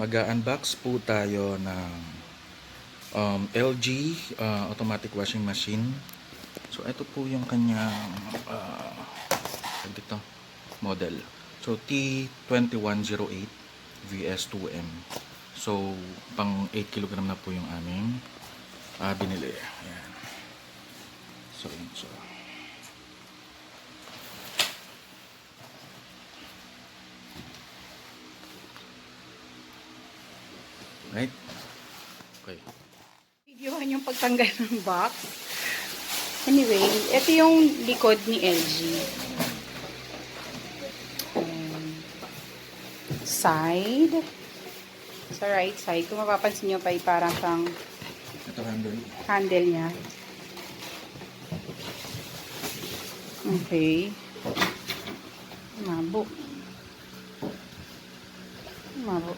Mag-unbox po tayo ng LG automatic washing machine. So ito po yung kanyang dito, model. So T2108 VS2M. So pang 8 kg na po yung aming binili. Ayan. So yun siya. Right? Okay. Videohan yung pagtanggal ng box. Anyway, ito yung likod ni LG. Side. Sa right side. Kung mapapansin nyo pa, parang siyang Ito handle niya. Okay. Mabo. Mabo.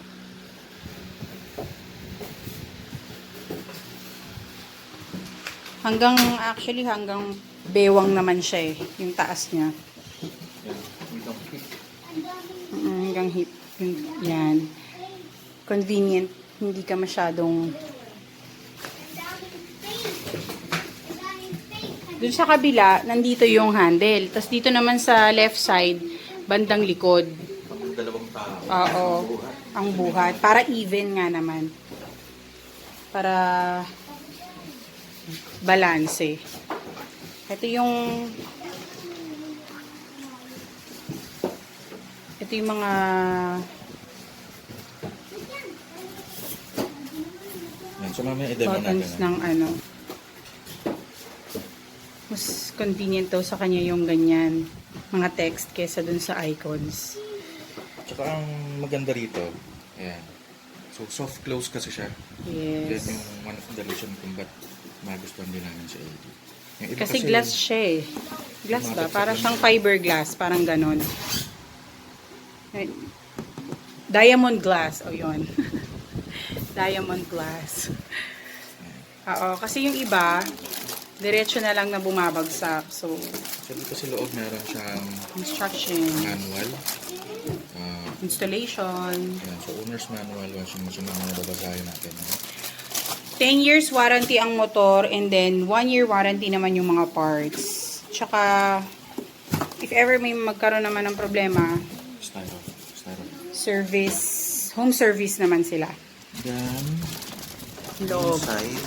Actually hanggang bewang naman siya eh, yung taas niya. Hanggang hip. Yan. Convenient. Hindi ka masyadong... Dun sa kabila, nandito yung handle. Tapos dito naman sa left side, bandang likod. Dalawang tao. Oo. Ang buhat. Para even nga naman. Para... balance. Ito yung mga So mamaya i-demo buttons natin. ng ano. Mas convenient daw sa kanya yung ganyan. Mga text kesa dun sa icons. Tsaka ang maganda rito, ayan. So soft close kasi siya. Yes. Yan yung one of the reason kung ba't magustuhan din namin sa LG. Yung iba Kasi glass siya eh. Glass ba? Para siyang fiberglass. Parang ganon. Diamond glass. O yun. Diamond glass. Oo. Kasi yung iba, diretso na lang na bumabagsak. So, dito sa loob meron siyang instruction. manual. Installation. Ayan, so owner's manual. Washing machine na babasahin natin. 10 years warranty ang motor and then 1 year warranty naman yung mga parts. Tsaka, if ever may magkaroon naman ng problema, Styro. service, home service naman sila. Then, Loob. inside,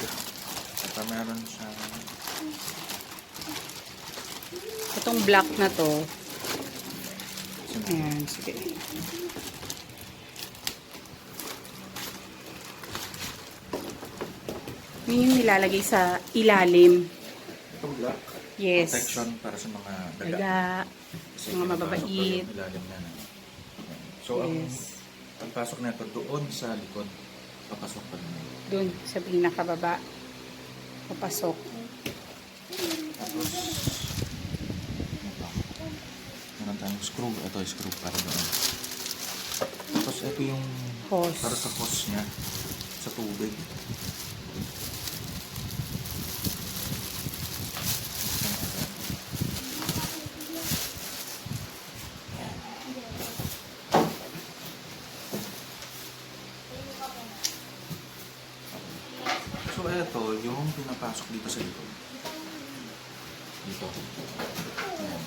ito meron siyang Itong black na to, ayan, sige. Yun yung nilalagay sa ilalim. itong black. Yes. Protection para sa mga daga. Daga, Kasi mga mababait. yung ilalim na. So, Yes. ang pagpasok na ito doon sa likod, papasok pa naman. Doon sa pinakababa. Papasok. Tapos, meron tayong screw. Ito yung screw para doon. Tapos, ito yung Hose. para sa hose niya sa tubig. So, ito yung pinapasok dito sa likod. Dito. Ayan.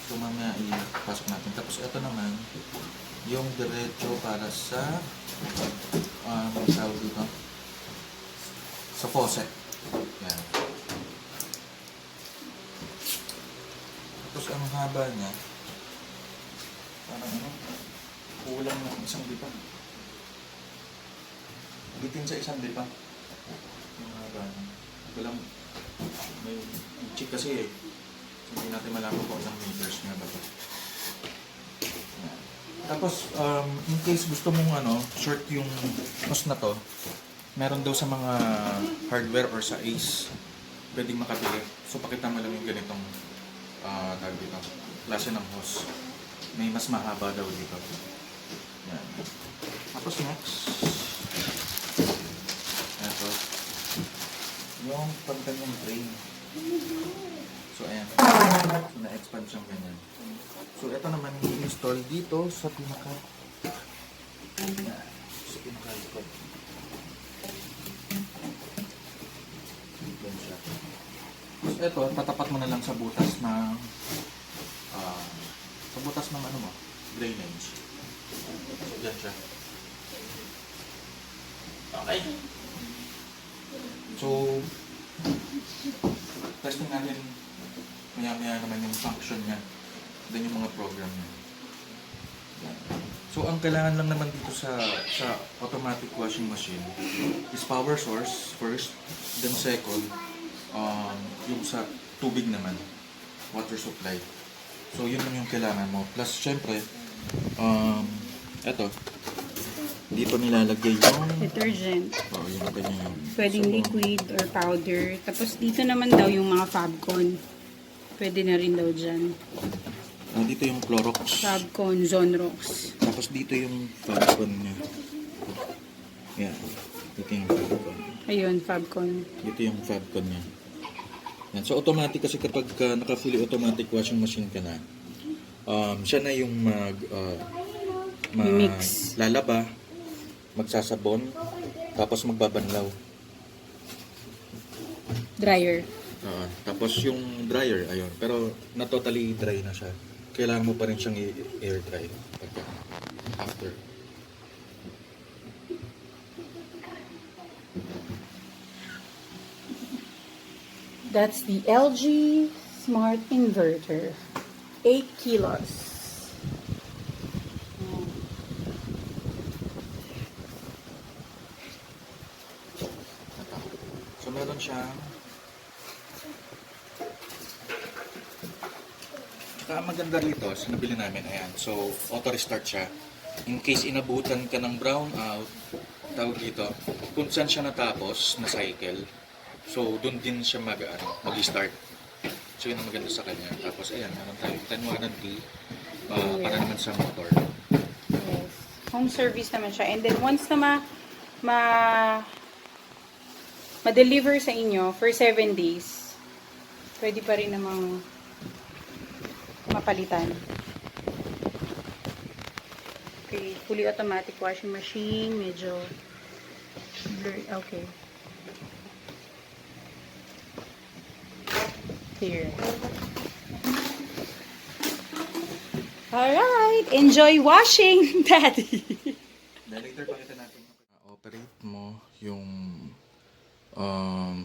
So, mamaya ipasok natin. Tapos, ito naman, yung diretso para sa tawag dito? Sa faucet. Ayan. Tapos, ang haba niya, parang kulang ng isang lipa. Bitin sa isang lipa. Yung haba niya. Ito lang, may check kasi eh. Hindi natin malaman kung ilang meters nga ba ito. Ayan. Tapos, in case gusto mong short yung hose na to, meron daw sa mga hardware or sa Ace, pwedeng makabili. So, pakita mo lang yung ganitong tawag dito, klase ng hose. May mas mahaba daw dito. Ayan. Tapos next, ito, yung pagkanyang drain. So, ayan. So, na-expand siyang ganyan. So, ito naman i-install dito sa pinaka sa pinaka ito. Yan siya. Tapos ito, tatapat mo na lang sa butas ng ano mo, drainage. Yan siya. Okay. So, testing natin maya-maya naman yung function niya. Then yung mga program niya. Yan. So, ang kailangan lang naman dito sa automatic washing machine is power source first, then second, yung sa tubig naman, water supply. So, yun lang yung kailangan mo. Plus, syempre, eto, dito nilalagay yung Detergent. yung kanyang Pwedeng liquid or powder. Tapos dito naman daw yung mga Fabcon. Pwede na rin daw dyan. dito yung Clorox. Fabcon, Zonrox. Tapos dito yung Fabcon niya. Yan. Dito yung Fabcon. Ayun, Fabcon. Dito yung Fabcon niya. Yan. So, automatic kasi kapag naka-fully automatic washing machine ka na, siya na yung Mix. lalaba, magsasabon, tapos magbabanlaw. Dryer. Tapos yung dryer, ayun. Pero na totally dry na siya. Kailangan mo pa rin siyang i-air dry pagka after. That's the LG Smart Inverter. 8 kilos. So meron siyang ang maganda rito, sinabili namin, ayan. So, auto-restart siya. In case inabutan ka ng brown out, tawag dito, kung saan siya natapos na cycle, so, dun din siya mag-start. So, yun ang maganda sa kanya. Tapos, ayan, meron tayong 10 warranty para naman sa motor. Yes. Home service naman siya. And then, once na ma-deliver sa inyo for 7 days, pwede pa rin namang mapalitan. Okay, fully automatic washing machine, medyo blurry. Okay. Here. Alright, enjoy washing, Daddy. Then later pakita natin operate mo yung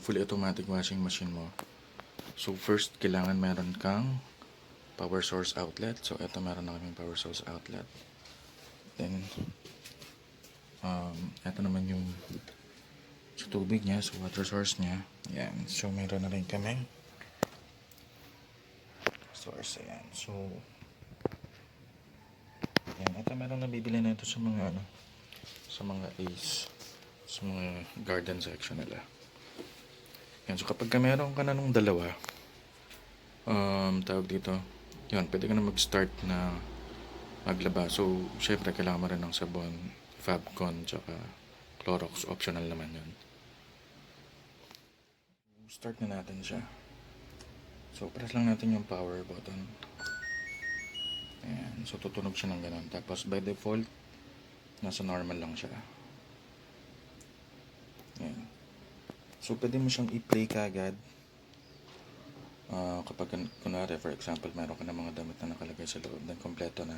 fully automatic washing machine mo. So first, kailangan meron kang power source outlet. So ito, meron na kaming power source outlet. Then ito naman yung sa tubig niya, so water source niya. Ayan. So meron na rin kaming source. Ayan. So ayan. Ito meron na bibili na ito sa mga sa mga Ace, sa mga garden section nila. Ayan. So kapag meron ka na nung dalawa, tawag dito, yun, pwede ka na mag-start na maglaba. So, syempre, kailangan mo rin ng sabon, Fabcon, tsaka Clorox. Optional naman yun. Start na natin siya. So, press lang natin yung power button. Ayan. So, tutunog siya ng ganun. Tapos, by default, nasa normal lang siya. Ayan. So, pwede mo siyang i-play kagad. Kapag kunwari, for example, meron ka na mga damit na nakalagay sa loob, then kompleto na,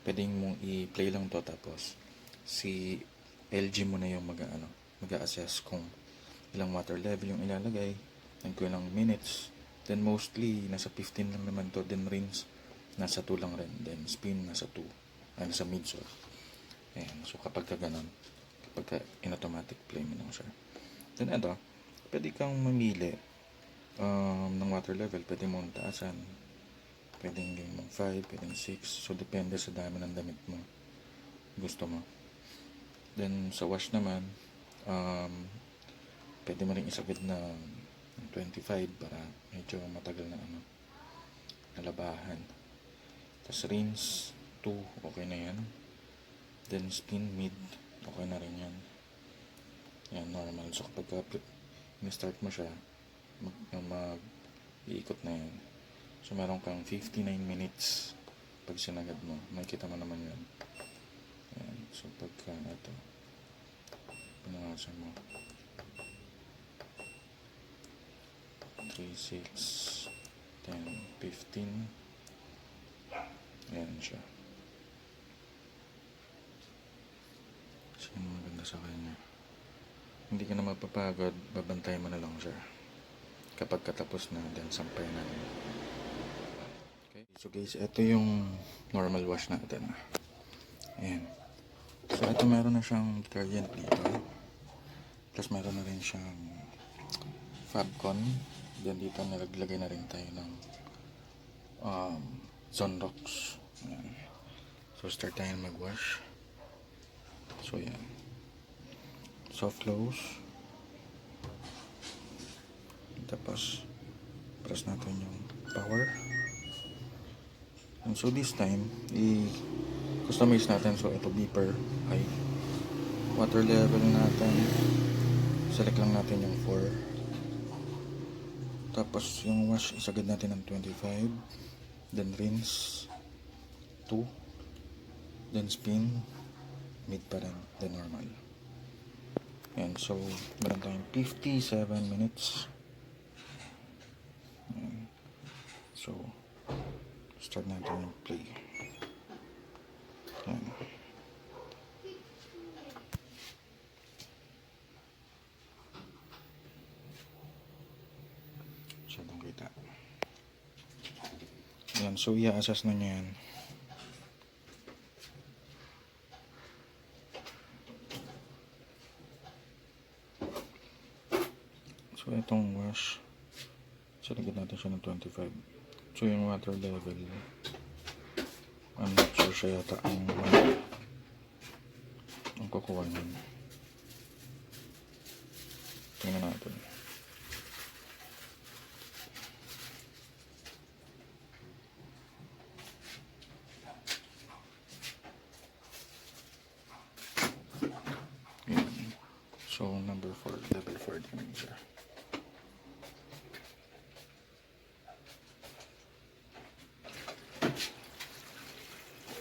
pwedeng mong i-play lang to, tapos si LG mo na yung mag-a-assess kung ilang water level yung ilalagay, and kung ilang minutes, then mostly nasa 15 lang naman to, then rinse nasa 2 lang rin, then spin nasa 2, nasa mid, so ayan. So kapag ka ganun, kapag ka in automatic play mo lang siya, then ito, pwede kang mamili ng water level. Pwede mong taasan, pwedeng gawin mong 5, pwedeng 6, so depende sa dami ng damit mo gusto mo. Then sa wash naman, pwede mo rin isagad na 25 para medyo matagal na nalabahan. Tapos rinse 2, okay na yan. Then spin mid, okay na rin yan. Yan, normal. So kapag start mo siya, mag-iikot na yan. So meron kang 59 minutes pag sinagad mo. Makikita mo naman yan. Ayan. So pagka ito, Punasan mo. 3, 6, 10, 15. Ayan siya. Kasi maganda sa kanya. Hindi ka na mapapagod, babantayan mo na lang siya. Kapag katapos na, then sampayan natin. Okay. So guys, ito yung normal wash natin. Ayan. So ito meron na siyang detergent dito. Tapos meron na rin siyang Fabcon. Then dito nalaglagay na rin tayo ng Zonrox. Ayan. So start tayo mag-wash. So yan. Soft close. Tapos press natin yung power. And so this time i-customize natin. So ito beeper high. Water level natin, select lang natin yung 4. Tapos yung wash isagad natin ng 25. Then rinse 2. Then spin mid pa rin, then normal. Yan, so meron tayong 57 minutes. Yan. So start natin yung play. Yan. Masyadong kita. Yan, so i-assess na niya yan. So itong wash, salagyan natin siya ng 25. So yung water level, I'm not sure siya yata ang kukuha niyan. Tingnan natin. Yan. So number 4, level 4 din siya.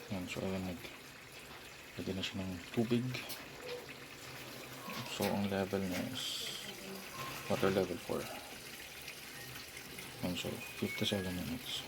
Yan, so ayan, lagyan na siya ng tubig. So ang level niya is water level 4. And so 57 minutes.